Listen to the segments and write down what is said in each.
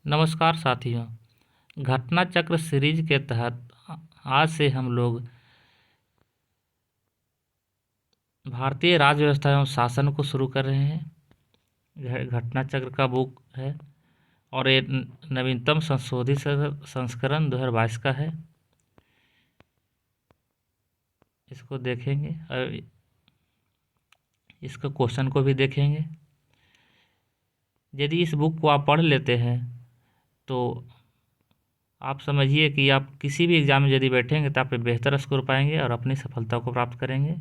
नमस्कार साथियों। घटना चक्र सीरीज के तहत आज से हम लोग भारतीय राज्य व्यवस्था एवं शासन को शुरू कर रहे हैं। घटना चक्र का बुक है और ये नवीनतम संशोधित संस्करण 2022 का है। इसको देखेंगे और इसका क्वेश्चन को भी देखेंगे। यदि इस बुक को आप पढ़ लेते हैं तो आप समझिए कि आप किसी भी एग्ज़ाम में यदि बैठेंगे तो आप बेहतर स्कोर पाएंगे और अपनी सफलता को प्राप्त करेंगे।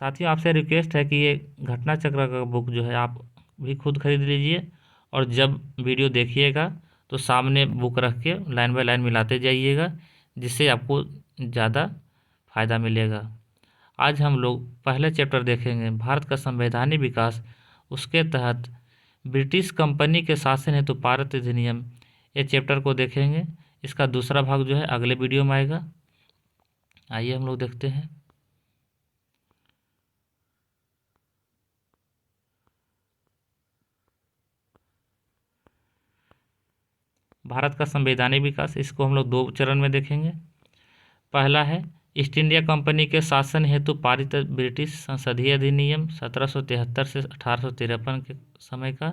साथियों, आपसे रिक्वेस्ट है कि ये घटना चक्र का बुक जो है आप भी खुद खरीद लीजिए और जब वीडियो देखिएगा तो सामने बुक रख के लाइन बाय लाइन मिलाते जाइएगा, जिससे आपको ज़्यादा फायदा मिलेगा। आज हम लोग पहले चैप्टर देखेंगे, भारत का संवैधानिक विकास। उसके तहत ब्रिटिश कंपनी के शासन हेतु पारित अधिनियम, ये चैप्टर को देखेंगे। इसका दूसरा भाग जो है अगले वीडियो में आएगा। आइए हम लोग देखते हैं। भारत का संवैधानिक विकास, इसको हम लोग 2 चरण में देखेंगे। पहला है ईस्ट इंडिया कंपनी के शासन हेतु पारित ब्रिटिश संसदीय अधिनियम 1773 से 1853 के समय का।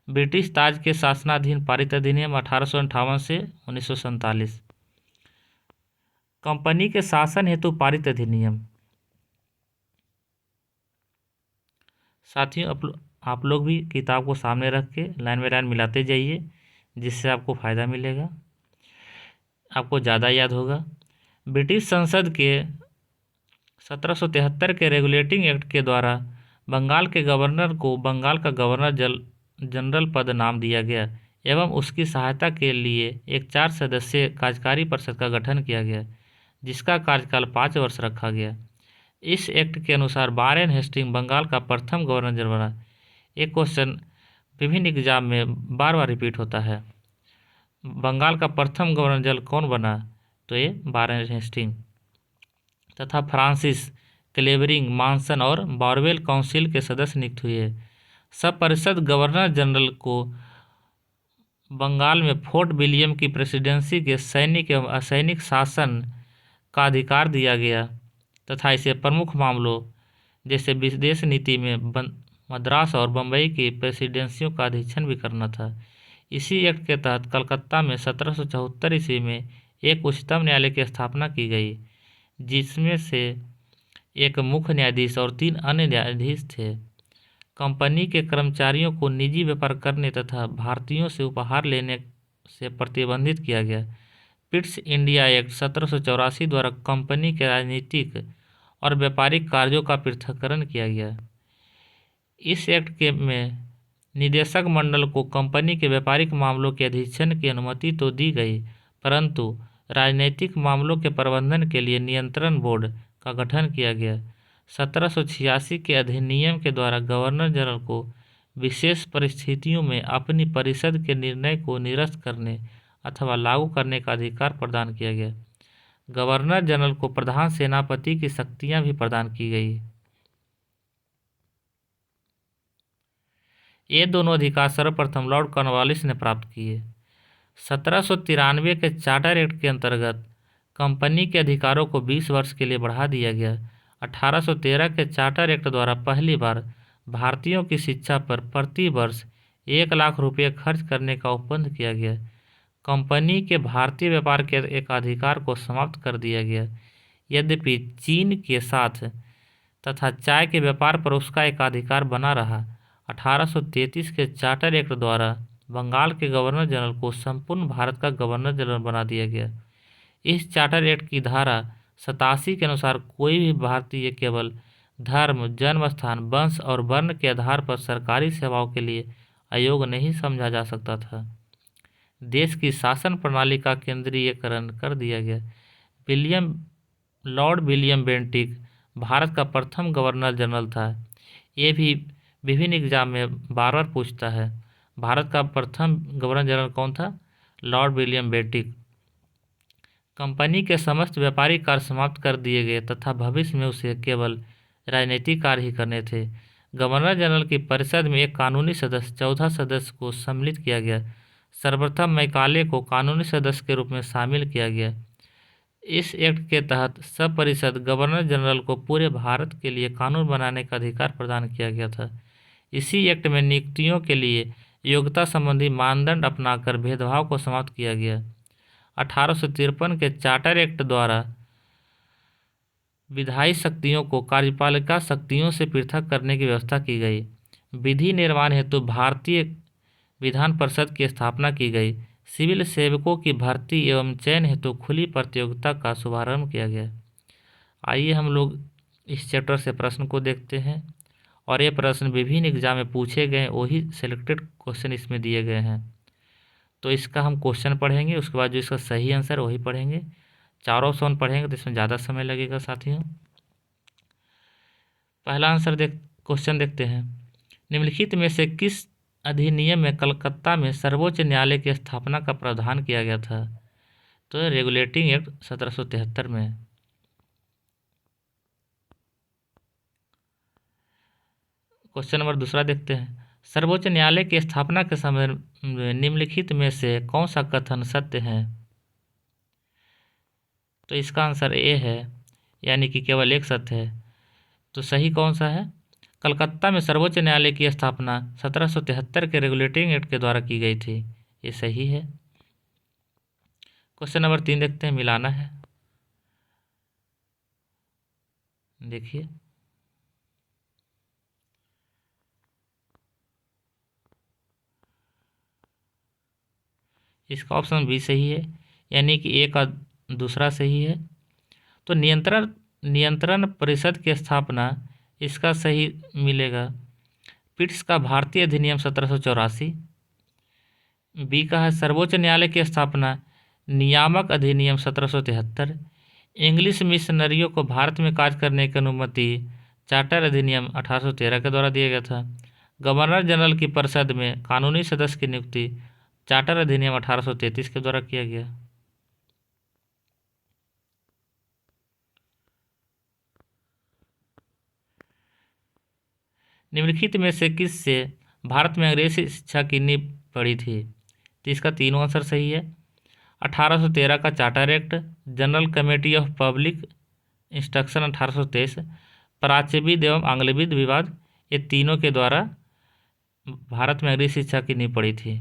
ब्रिटिश ताज के शासनाधीन पारित अधिनियम 1858 से 1947। कंपनी के शासन हेतु पारित अधिनियम। साथियों, आप लोग भी किताब को सामने रख के लाइन बाय लाइन मिलाते जाइए, जिससे आपको फ़ायदा मिलेगा, आपको ज़्यादा याद होगा। ब्रिटिश संसद के 1773 के रेगुलेटिंग एक्ट के द्वारा बंगाल के गवर्नर को बंगाल का गवर्नर जनरल पद नाम दिया गया एवं उसकी सहायता के लिए एक 4 सदस्यीय कार्यकारी परिषद का गठन किया गया, जिसका कार्यकाल 5 वर्ष रखा गया। इस एक्ट के अनुसार वारेन हेस्टिंग बंगाल का प्रथम गवर्नर जनरल बना। एक क्वेश्चन विभिन्न एग्जाम में बार बार रिपीट होता है, बंगाल का प्रथम गवर्नर जनरल कौन बना? तो ये वारेन हेस्टिंग। तथा फ्रांसिस क्लेवरिंग, मानसन और बॉरवेल काउंसिल के सदस्य नियुक्त हुए। सब परिषद गवर्नर जनरल को बंगाल में फोर्ट विलियम की प्रेसिडेंसी के सैनिक एवं असैनिक शासन का अधिकार दिया गया तथा इसे प्रमुख मामलों जैसे विदेश नीति में मद्रास और बम्बई की प्रेसिडेंसियों का अधीक्षण भी करना था। इसी एक्ट के तहत कलकत्ता में 1774 ईस्वी में एक उच्चतम न्यायालय की स्थापना की गई, जिसमें से एक मुख्य न्यायाधीश और 3 अन्य न्यायाधीश थे। कंपनी के कर्मचारियों को निजी व्यापार करने तथा भारतीयों से उपहार लेने से प्रतिबंधित किया गया। पिट्स इंडिया एक्ट 1784 द्वारा कंपनी के राजनीतिक और व्यापारिक कार्यों का पृथक्करण किया गया। इस एक्ट के में निदेशक मंडल को कंपनी के व्यापारिक मामलों के अधीक्षण की अनुमति तो दी गई, परंतु राजनीतिक मामलों के प्रबंधन के लिए नियंत्रण बोर्ड का गठन किया गया। 1786 के अधिनियम के द्वारा गवर्नर जनरल को विशेष परिस्थितियों में अपनी परिषद के निर्णय को निरस्त करने अथवा लागू करने का अधिकार प्रदान किया गया। गवर्नर जनरल को प्रधान सेनापति की शक्तियां भी प्रदान की गई। ये दोनों अधिकार सर्वप्रथम लॉर्ड कॉर्नवालिस ने प्राप्त किए। 1793 के चार्टर एक्ट के अंतर्गत कंपनी के अधिकारों को 20 वर्ष के लिए बढ़ा दिया गया। 1813 के चार्टर एक्ट द्वारा पहली बार भारतीयों की शिक्षा पर प्रति वर्ष 1 लाख रुपये खर्च करने का ओपंद किया गया। कंपनी के भारतीय व्यापार के एक अधिकार को समाप्त कर दिया गया। यद्यपि चीन के साथ तथा चाय के व्यापार पर उसका एक अधिकार बना रहा। 1833 के चार्टर एक्ट द्वारा बंगाल के गवर्नर जनरल को संपूर्ण भारत का गवर्नर जनरल बना दिया गया। इस चार्टर एक्ट की धारा 87 के अनुसार कोई भी भारतीय केवल धर्म, जन्म स्थान, वंश और वर्ण के आधार पर सरकारी सेवाओं के लिए अयोग्य नहीं समझा जा सकता था। देश की शासन प्रणाली का केंद्रीयकरण कर दिया गया। लॉर्ड विलियम बेंटिक भारत का प्रथम गवर्नर जनरल था। ये भी विभिन्न एग्जाम में बार बार पूछता है, भारत का प्रथम गवर्नर जनरल कौन था? Lord William Bentinck. कंपनी के समस्त व्यापारिक कार्य समाप्त कर दिए गए तथा भविष्य में उसे केवल राजनीतिक कार्य ही करने थे। गवर्नर जनरल की परिषद में एक कानूनी सदस्य 14 सदस्य को सम्मिलित किया गया। सर्वप्रथम मैकाले को कानूनी सदस्य के रूप में शामिल किया गया। इस एक्ट के तहत सब परिषद गवर्नर जनरल को पूरे भारत के लिए कानून बनाने का अधिकार प्रदान किया गया था। इसी एक्ट में नियुक्तियों के लिए योग्यता संबंधी मानदंड अपनाकर भेदभाव को समाप्त किया गया। 1853 के चार्टर एक्ट द्वारा विधायी शक्तियों को कार्यपालिका शक्तियों से पृथक करने की व्यवस्था की गई। विधि निर्माण हेतु भारतीय विधान परिषद की स्थापना की गई। सिविल सेवकों की भर्ती एवं चयन हेतु खुली प्रतियोगिता का शुभारंभ किया गया। आइए हम लोग इस चैप्टर से प्रश्न को देखते हैं, और ये प्रश्न विभिन्न एग्जाम में पूछे गए, वही सिलेक्टेड क्वेश्चन इसमें दिए गए हैं। तो इसका हम क्वेश्चन पढ़ेंगे, उसके बाद जो इसका सही आंसर वही पढ़ेंगे। चारों ऑप्शन पढ़ेंगे तो इसमें ज़्यादा समय लगेगा साथियों। पहला आंसर क्वेश्चन देखते हैं। निम्नलिखित में से किस अधिनियम में कलकत्ता में सर्वोच्च न्यायालय की स्थापना का प्रावधान किया गया था? तो रेगुलेटिंग एक्ट 1773 में। क्वेश्चन नंबर दूसरा देखते हैं। सर्वोच्च न्यायालय की स्थापना के समय निम्नलिखित में से कौन सा कथन सत्य है? तो इसका आंसर ए है, यानी कि केवल एक सत्य है। तो सही कौन सा है? कलकत्ता में सर्वोच्च न्यायालय की स्थापना 1773 के रेगुलेटिंग एक्ट के द्वारा की गई थी, ये सही है। क्वेश्चन नंबर 3 देखते हैं, मिलाना है। देखिए, इसका ऑप्शन बी सही है, यानी कि ए का दूसरा सही है। तो नियंत्रण परिषद की स्थापना, इसका सही मिलेगा पिट्स का भारतीय अधिनियम 1784। बी का है सर्वोच्च न्यायालय की स्थापना नियामक अधिनियम 1773। इंग्लिश मिशनरियों को भारत में कार्य करने की अनुमति चार्टर अधिनियम 1813 के द्वारा दिया गया था। गवर्नर जनरल की परिषद में कानूनी सदस्य की नियुक्ति चार्टर अधिनियम 1833 के द्वारा किया गया। निम्नलिखित में से किससे भारत में अंग्रेजी शिक्षा की नींव पड़ी थी? तो इसका तीनों आंसर सही है। 1813 का charter act, general committee of public instruction 1823, प्राच्यविद एवं आंग्लविद विवाद, ये तीनों के द्वारा भारत में अंग्रेजी शिक्षा की नींव पड़ी थी।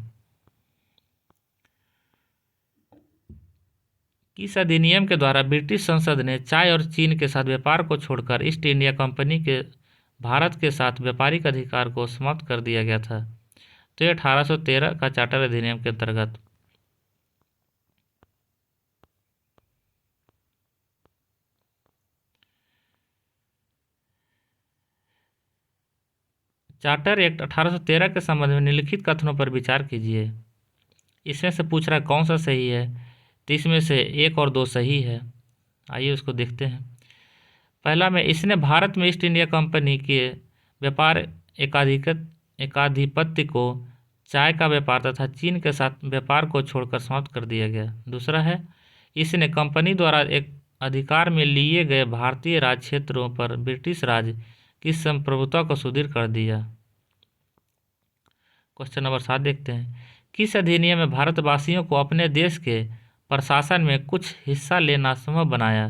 किस अधिनियम के द्वारा ब्रिटिश संसद ने चाय और चीन के साथ व्यापार को छोड़कर ईस्ट इंडिया कंपनी के भारत के साथ व्यापारिक अधिकार को समाप्त कर दिया गया था? तो ये 1813 का चार्टर अधिनियम के अंतर्गत। चार्टर एक्ट 1813 के संबंध में निम्नलिखित कथनों पर विचार कीजिए। इसमें से पूछ रहा है कौन सा सही है, तो इसमें से 1 और 2 सही है। आइए उसको देखते हैं। पहला में, इसने भारत में ईस्ट इंडिया कंपनी के व्यापार एकाधिपत्य को चाय का व्यापार तथा चीन के साथ व्यापार को छोड़कर समाप्त कर दिया गया। दूसरा है, इसने कंपनी द्वारा एक अधिकार में लिए गए भारतीय राज क्षेत्रों पर ब्रिटिश राज की संप्रभुता को सुदृढ़ कर दिया। क्वेश्चन नंबर 7 देखते हैं। किस अधिनियम में भारतवासियों को अपने देश के प्रशासन में कुछ हिस्सा लेना संभव बनाया?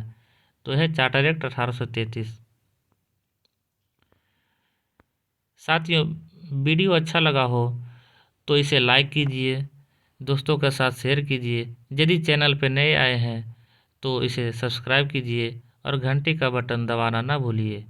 तो है चार्टर एक्ट 1833। साथियों, वीडियो अच्छा लगा हो तो इसे लाइक कीजिए, दोस्तों के साथ शेयर कीजिए। यदि चैनल पर नए आए हैं तो इसे सब्सक्राइब कीजिए और घंटी का बटन दबाना ना भूलिए।